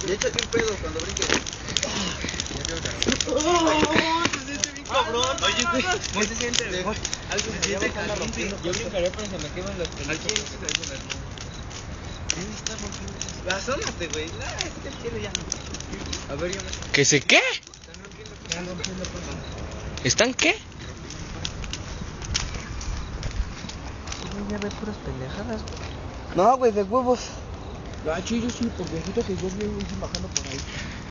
Y échate un pedo cuando brinques. Se siente bien cabrón. Oye, güey, ¿cómo se siente? Algo se siente caliente. Yo brincaría, pero se me queman las pelotas. Aquí se me hacen las manos. ¿Quién está rompiendo? Asómate, güey. No, es que el cielo ya no. A ver, yo me... ¿Que se qué? Están rompiendo cosas. ¿Están qué? Ya ves puras pendejadas. No, güey, de huevos. Ah, sí, yo sí, porque siento que yo vi bajando por ahí.